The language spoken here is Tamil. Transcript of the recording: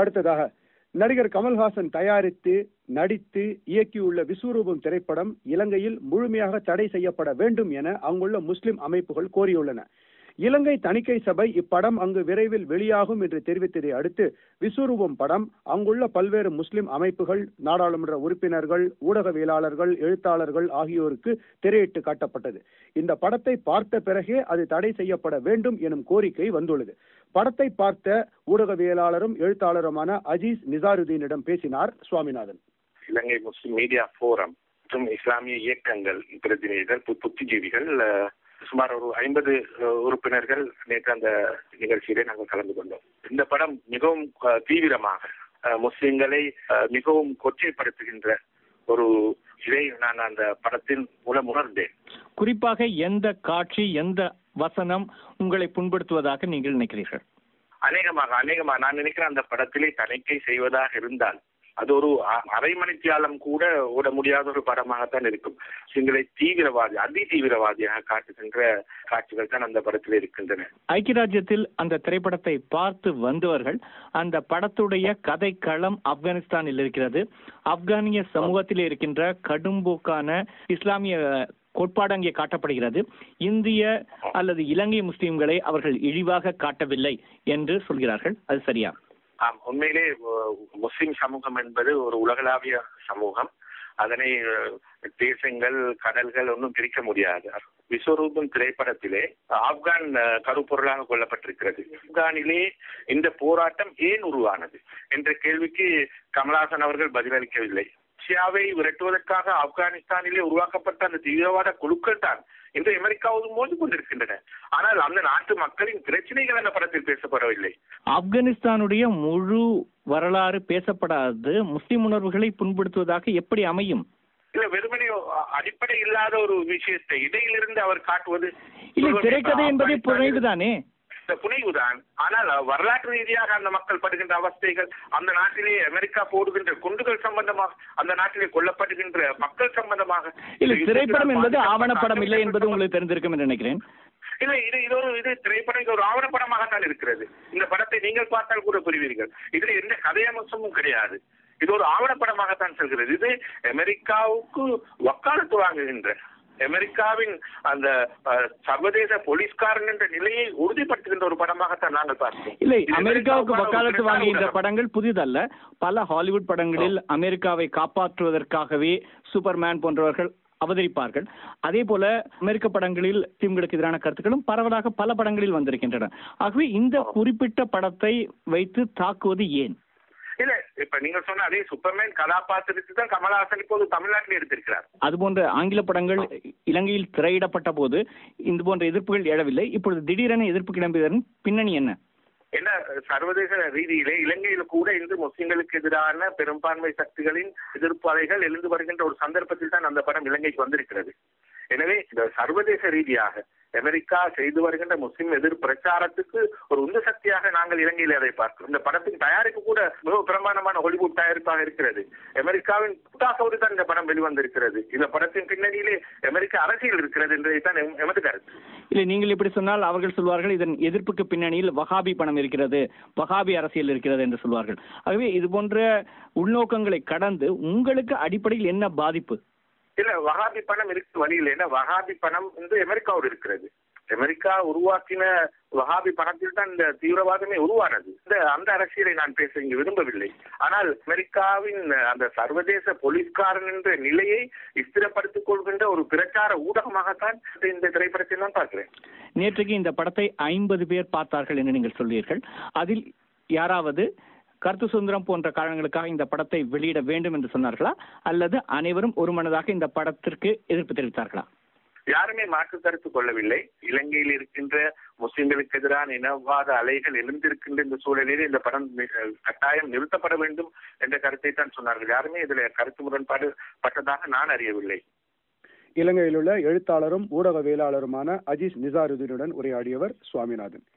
அடுத்ததாக, நடிகர் கமல்ஹாசன் தயாரித்து நடித்து இயக்கியுள்ள விஸ்வரூபம் திரைப்படம் இலங்கையில் முழுமையாக தடை செய்யப்பட வேண்டும் என அங்குள்ள முஸ்லிம் அமைப்புகள் கோரியுள்ளன. இலங்கை தணிக்கை சபை இப்படம் அங்கு விரைவில் வெளியாகும் என்று தெரிவித்ததை அடுத்து விஸ்வரூபம் படம் அங்குள்ள பல்வேறு முஸ்லிம் அமைப்புகள், நாடாளுமன்ற உறுப்பினர்கள், ஊடகவியலாளர்கள், எழுத்தாளர்கள் ஆகியோருக்கு திரையிட்டு காட்டப்பட்டது. இந்த படத்தை பார்த்த பிறகே அது தடை செய்யப்பட வேண்டும் எனும் கோரிக்கை வந்துள்ளது. படத்தை பார்த்த ஊடகவியலாளரும் எழுத்தாளருமான அஜீஸ் நிசாருதீனிடம் பேசினார் சுவாமிநாதன். இலங்கை முஸ்லிம் மீடியா போரம் மற்றும் இஸ்லாமிய இயக்கங்கள் பிரதிநிதிகள், புத்திஜீவிகள், சுமார் ஒரு 50 உறுப்பினர்கள் நேற்று அந்த நிகழ்ச்சியிலே நாங்கள் கலந்து கொண்டோம். இந்த படம் மிகவும் தீவிரமாக முஸ்லிம்களை மிகவும் கொச்சைப்படுத்துகின்ற ஒரு இதை நான் அந்த படத்தின் மூலம் உணர்ந்தேன். குறிப்பாக எந்த காட்சி, எந்த வசனம் உங்களை புண்படுத்துவதாக நீங்கள் நினைக்கிறீர்கள்? அநேகமாக நான் நினைக்கிறேன் அந்த படத்திலே தணிக்கை செய்வதாக இருந்தால் அது ஒரு அரை மணித்தியாலம் கூட ஓட முடியாத ஒரு படமாகத்தான் இருக்கும். சிங்களை தீவிரவாதி, அதி தீவிரவாதியாக காட்டுகின்ற காட்சிகள் தான் அந்த படத்தில் இருக்கின்றன. ஐக்கிய ராஜ்யத்தில் அந்த திரைப்படத்தை பார்த்து வந்தவர்கள் அந்த படத்துடைய கதை களம் ஆப்கானிஸ்தானில் இருக்கிறது. ஆப்கானிய சமூகத்தில் இருக்கின்ற கடும்போக்கான இஸ்லாமிய கோட்பாடு அங்கே காட்டப்படுகிறது. இந்திய அல்லது இலங்கை முஸ்லிம்களை அவர்கள் இழிவாக காட்டவில்லை என்று சொல்கிறார்கள். அது சரியா? உண்மையிலே முஸ்லிம் சமூகம் என்பது ஒரு உலகளாவிய சமூகம். அதனை தேசங்கள், கடல்கள் ஒன்றும் பிரிக்க முடியாது. விஸ்வரூபம் திரைப்படத்திலே ஆப்கான் கருப்பொருளாக கொல்லப்பட்டிருக்கிறது. ஆப்கானிலே இந்த போராட்டம் ஏன் உருவானது என்ற கேள்விக்கு கமல்ஹாசன் அவர்கள் பதிலளிக்கவில்லை. ரஷ்யாவை விரட்டுவதற்காக ஆப்கானிஸ்தானிலே உருவாக்கப்பட்ட அந்த தீவிரவாத குழுக்கள் தான் இன்று அமெரிக்காவோடு மோதி கொண்டிருக்கின்றன. ஆனால் அந்த நாட்டு மக்களின் பிரச்சனைகள் அந்த படத்தில் பேசப்படவில்லை. ஆப்கானிஸ்தானுடைய முழு வரலாறு பேசப்படாது முஸ்லிம் உணர்வுகளை புண்படுத்துவதாக எப்படி அமையும்? இல்ல, வெறுமனே அடிப்படை இல்லாத ஒரு விஷயத்தை இடையிலிருந்து அவர் காட்டுவது திரைக்கதை என்பதே புனைவுதானே? புனைவுதான். ஆனால் வரலாற்று ரீதியாக அந்த மக்கள் படுகின்ற அவஸ்தைகள், அந்த நாட்டிலே அமெரிக்கா போடுகின்ற குண்டுகள் சம்பந்தமாக, அந்த நாட்டிலே கொல்லப்படுகின்ற மக்கள் சம்பந்தமாக. திரைப்படம் என்பது ஆவணப்படம் இல்லை என்பது உங்களுக்கு தெரிந்திருக்கும் என்று நினைக்கிறேன். இல்ல, இது திரைப்படம் ஒரு ஆவணப்படமாகத்தான் இருக்கிறது. இந்த படத்தை நீங்கள் பார்த்தால் கூட புரிவீர்கள். இதுல எந்த கதையம்சமும் கிடையாது. இது ஒரு ஆவணப்படமாகத்தான் செல்கிறது. இது அமெரிக்காவுக்கு வக்காலத்து வாங்குகின்ற, அமெரிக்காவின் அந்த சர்வதேச போலீஸ்காரன் என்ற நிலையை உறுதிப்படுத்துகின்ற ஒரு படமாகத்தான் நாங்கள் பார்த்தோம். இல்லை, அமெரிக்காவுக்கு வக்காலத்து வாங்குகின்ற படங்கள் புதிதல்ல. பல ஹாலிவுட் படங்களில் அமெரிக்காவை காப்பாற்றுவதற்காகவே சூப்பர்மேன் போன்றவர்கள் அவதரிப்பார்கள். அதே போல அமெரிக்க படங்களில் முஸ்லிம்களுக்கு எதிரான கருத்துக்களும் பரவலாக பல படங்களில் வந்திருக்கின்றன. ஆகவே இந்த குறிப்பிட்ட படத்தை வைத்து தாக்குவது ஏன்? இல்ல, இப்ப நீங்க சொன்ன அதே சூப்பர்மேன் கதாபாத்திரத்தை தான் கமல்ஹாசன் இப்போது தமிழ்நாட்டில் எடுத்திருக்கிறார். அதுபோன்ற ஆங்கில படங்கள் இலங்கையில் திரையிடப்பட்ட போது இந்த போன்ற எதிர்ப்புகள் எழவில்லை. இப்பொழுது திடீரென எதிர்ப்பு கிளம்பியதன் பின்னணி என்ன? சர்வதேச ரீதியிலே இலங்கையில கூட இன்று முஸ்லிம்களுக்கு எதிரான பெரும்பான்மை சக்திகளின் எதிர்ப்பு அலைகள் எழுந்து வருகின்ற ஒரு சந்தர்ப்பத்தில் தான் அந்த படம் இலங்கைக்கு வந்திருக்கிறது. எனவே இந்த சர்வதேச ரீதியாக அமெரிக்கா செய்து வருகின்ற முஸ்லிம் எதிர் பிரச்சாரத்துக்கு ஒரு உந்து சக்தியாக நாங்கள் இலங்கையில் அதை பார்க்கிறோம். இந்த படத்தின் தயாரிப்பு கூட மிக பிரமாண்டமான ஹாலிவுட் தயாரிப்பாக இருக்கிறது. அமெரிக்காவின் கூட்டாக தான் இந்த படம் வெளிவந்திருக்கிறது. இந்த படத்தின் பின்னணியிலே அமெரிக்க அரசியல் இருக்கிறது என்பதைத்தான் எமது கருத்து. இல்லை, நீங்கள் இப்படி சொன்னால் அவர்கள் சொல்வார்கள் இதன் எதிர்ப்புக்கு பின்னணியில் வஹாபி பணம் இருக்கிறது, வஹாபி அரசியல் இருக்கிறது என்று சொல்வார்கள். ஆகவே இது போன்ற உள்நோக்கங்களை கடந்து உங்களுக்கு அடிப்படையில் என்ன பாதிப்பு? இல்ல, வஹாபி பணம் இருக்கு வழியில். ஏன்னா வஹாபி பணம் வந்து அமெரிக்காவோடு இருக்கிறது. அமெரிக்கா உருவாக்கின வஹாபி பணத்தில் தான் இந்த தீவிரவாதமே உருவானது. அந்த அரசியலை நான் பேச இங்கு விரும்பவில்லை. ஆனால் அமெரிக்காவின் அந்த சர்வதேச போலீஸ்காரன் என்ற நிலையை ஸ்திரப்படுத்திக் கொள்கின்ற ஒரு பிரச்சார ஊடகமாகத்தான் இந்த திரைப்படத்தை நான் பார்க்கிறேன். நேற்றைக்கு இந்த படத்தை 50 பேர் பார்த்தார்கள் என்று நீங்கள் சொல்வீர்கள். அதில் யாராவது கருத்து சுதந்திரம் போன்ற காரணங்களுக்காக இந்த படத்தை வெளியிட வேண்டும் என்று சொன்னார்களா, அல்லது அனைவரும் ஒரு மனதாக இந்த படத்திற்கு எதிர்ப்பு தெரிவித்தார்களா? யாருமே மாற்று கருத்து கொள்ளவில்லை. இலங்கையில் இருக்கின்ற முஸ்லிம்களுக்கு எதிரான இனவாத அலைகள் எழுந்திருக்கின்ற இந்த சூழலில் இந்த படம் கட்டாயம் நிறுத்தப்பட வேண்டும் என்ற கருத்தை தான் சொன்னார்கள். யாருமே இதில் கருத்து முரண்பாடு பட்டதாக நான் அறியவில்லை. இலங்கையில் உள்ள எழுத்தாளரும் ஊடகவியலாளருமான அஜீஸ் நிசாருதீனுடன் உரையாடியவர் சுவாமிநாதன்.